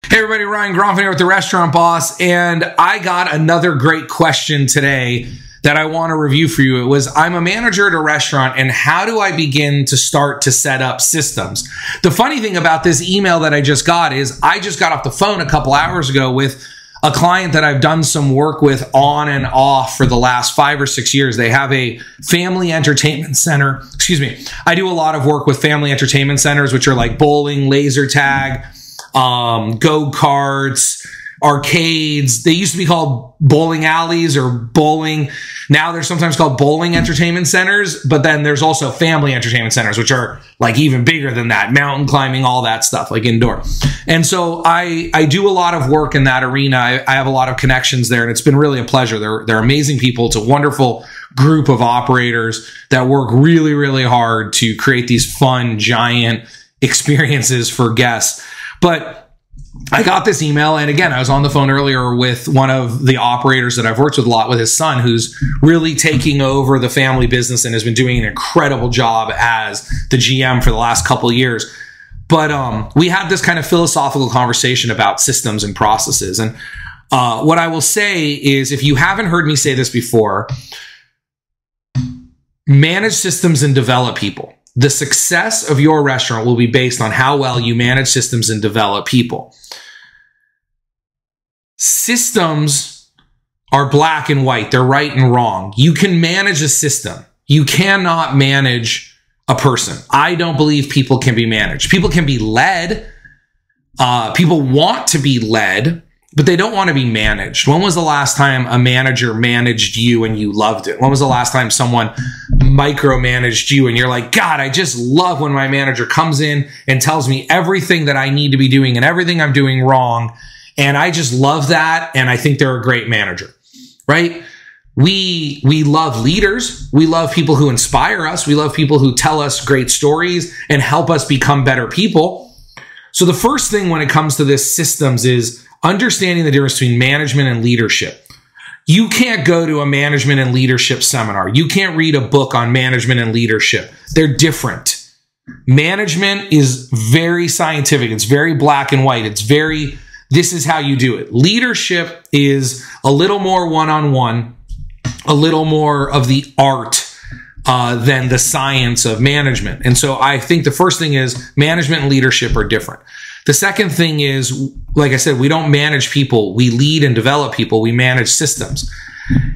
Hey everybody, Ryan Gronfin here with The Restaurant Boss, and I got another great question today that I want to review for you. It was, I'm a manager at a restaurant, and how do I begin to start to set up systems? The funny thing about this email that I just got is I just got off the phone a couple hours ago with a client that I've done some work with on and off for the last 5 or 6 years. They have a family entertainment center. Excuse me. I do a lot of work with family entertainment centers, which are like bowling, laser tag, go-karts, arcades. They used to be called bowling alleys or bowling. Now they're sometimes called bowling entertainment centers, but then there's also family entertainment centers, which are like even bigger than that, mountain climbing, all that stuff, like indoor. And so I do a lot of work in that arena. I have a lot of connections there, and it's been really a pleasure. They're amazing people. It's a wonderful group of operators that work really, really hard to create these fun, giant experiences for guests. But I got this email, and again, I was on the phone earlier with one of the operators that I've worked with a lot, with his son, who's really taking over the family business and has been doing an incredible job as the GM for the last couple of years. But we had this kind of philosophical conversation about systems and processes. And what I will say is, if you haven't heard me say this before, manage systems and develop people. The success of your restaurant will be based on how well you manage systems and develop people. Systems are black and white. They're right and wrong. You can manage a system. You cannot manage a person. I don't believe people can be managed. People can be led. People want to be led, but they don't want to be managed. When was the last time a manager managed you and you loved it? When was the last time someone micromanaged you and you're like, God, I just love when my manager comes in and tells me everything that I need to be doing and everything I'm doing wrong. And I just love that. And I think they're a great manager, right? We love leaders. We love people who inspire us. We love people who tell us great stories and help us become better people. So the first thing when it comes to this systems is understanding the difference between management and leadership. You can't go to a management and leadership seminar. You can't read a book on management and leadership. They're different. Management is very scientific. It's very black and white. It's very, this is how you do it. Leadership is a little more one-on-one, a little more of the art than the science of management. And so I think the first thing is management and leadership are different. The second thing is, like I said, we don't manage people. We lead and develop people. We manage systems.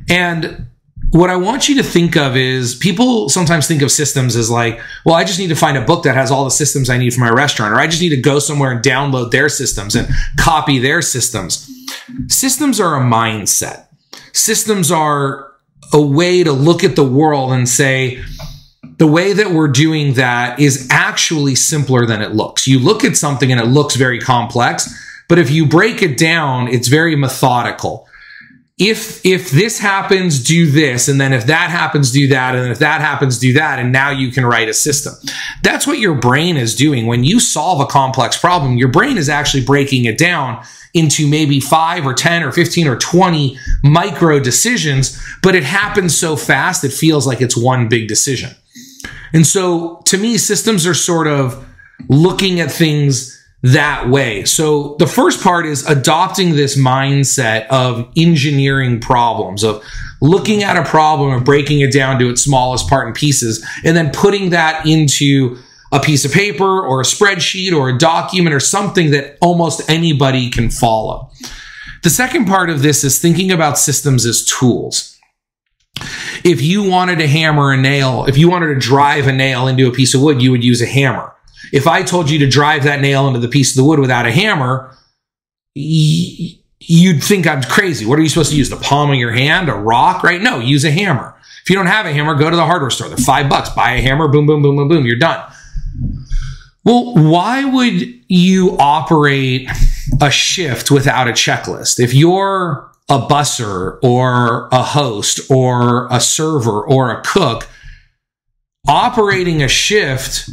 And what I want you to think of is, people sometimes think of systems as like, well, I just need to find a book that has all the systems I need for my restaurant, or I just need to go somewhere and download their systems and copy their systems. Systems are a mindset. Systems are a way to look at the world and say, the way that we're doing that is actually simpler than it looks. You look at something and it looks very complex, but if you break it down, it's very methodical. If this happens, do this, and then if that happens, do that, and if that happens, do that, and now you can write a system. That's what your brain is doing. When you solve a complex problem, your brain is actually breaking it down into maybe 5 or 10 or 15 or 20 micro decisions, but it happens so fast, it feels like it's one big decision. And so to me, systems are sort of looking at things that way. So the first part is adopting this mindset of engineering problems, of looking at a problem and breaking it down to its smallest part and pieces, and then putting that into a piece of paper or a spreadsheet or a document or something that almost anybody can follow. The second part of this is thinking about systems as tools. If you wanted to hammer a nail, if you wanted to drive a nail into a piece of wood, you would use a hammer. If I told you to drive that nail into the piece of the wood without a hammer, you'd think I'm crazy. What are you supposed to use? The palm of your hand? A rock? Right? No, use a hammer. If you don't have a hammer, go to the hardware store. They're $5. Buy a hammer. Boom, boom, boom, boom, boom. You're done. Well, why would you operate a shift without a checklist? If you're a busser or a host or a server or a cook, operating a shift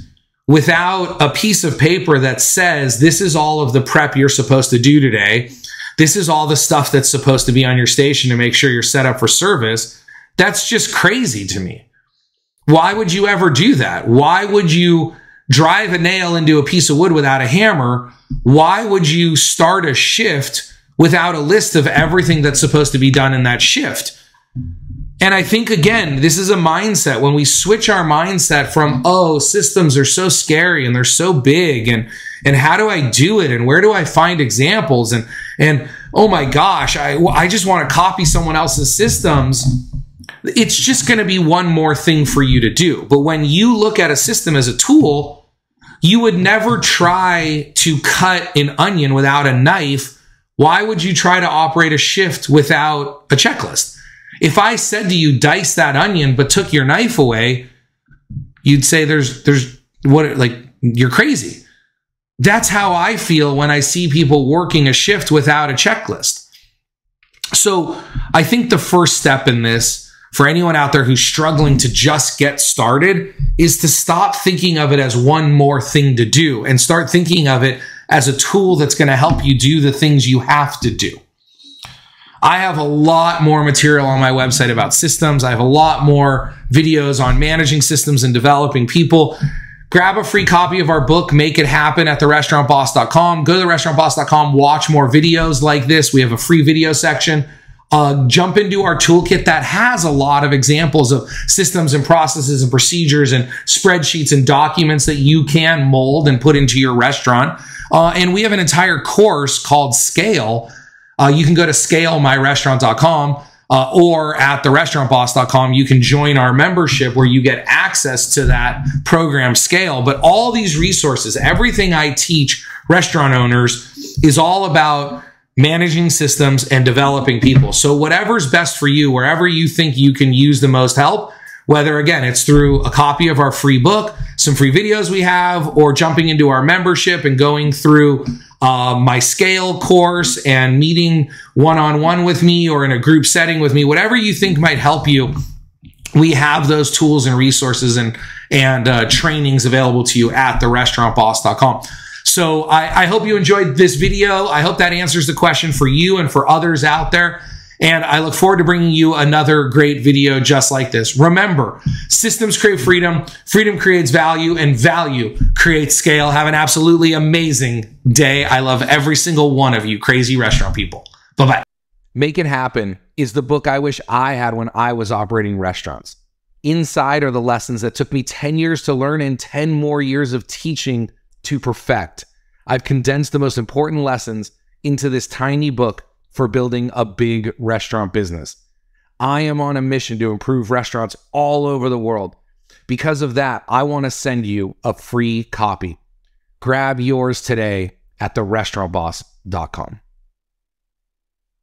without a piece of paper that says, this is all of the prep you're supposed to do today, this is all the stuff that's supposed to be on your station to make sure you're set up for service, that's just crazy to me. Why would you ever do that? Why would you drive a nail into a piece of wood without a hammer, why would you start a shift without a list of everything that's supposed to be done in that shift? And I think, again, this is a mindset. When we switch our mindset from, oh, systems are so scary and they're so big, and how do I do it? And where do I find examples? And oh my gosh, I just want to copy someone else's systems. It's just going to be one more thing for you to do. But when you look at a system as a tool, you would never try to cut an onion without a knife. Why would you try to operate a shift without a checklist? If I said to you, dice that onion, but took your knife away, you'd say you're crazy. That's how I feel when I see people working a shift without a checklist. So I think the first step in this, for anyone out there who's struggling to just get started, is to stop thinking of it as one more thing to do and start thinking of it as a tool that's going to help you do the things you have to do. I have a lot more material on my website about systems. I have a lot more videos on managing systems and developing people. Grab a free copy of our book, Make It Happen, at therestaurantboss.com. Go to therestaurantboss.com, watch more videos like this. We have a free video section. Jump into our toolkit that has a lot of examples of systems and processes and procedures and spreadsheets and documents that you can mold and put into your restaurant. And we have an entire course called Scale. You can go to scalemyrestaurant.com or at therestaurantboss.com. You can join our membership where you get access to that program Scale. But all these resources, everything I teach restaurant owners is all about managing systems and developing people. So whatever's best for you, wherever you think you can use the most help, whether, again, it's through a copy of our free book, some free videos we have, or jumping into our membership and going through my Scale course and meeting one-on-one with me or in a group setting with me, whatever you think might help you, we have those tools and resources and trainings available to you at therestaurantboss.com. So I hope you enjoyed this video. I hope that answers the question for you and for others out there. And I look forward to bringing you another great video just like this. Remember, systems create freedom, freedom creates value, and value creates scale. Have an absolutely amazing day. I love every single one of you crazy restaurant people. Bye-bye. Make It Happen is the book I wish I had when I was operating restaurants. Inside are the lessons that took me 10 years to learn and 10 more years of teaching to perfect. I've condensed the most important lessons into this tiny book for building a big restaurant business. I am on a mission to improve restaurants all over the world. Because of that, I want to send you a free copy. Grab yours today at therestaurantboss.com.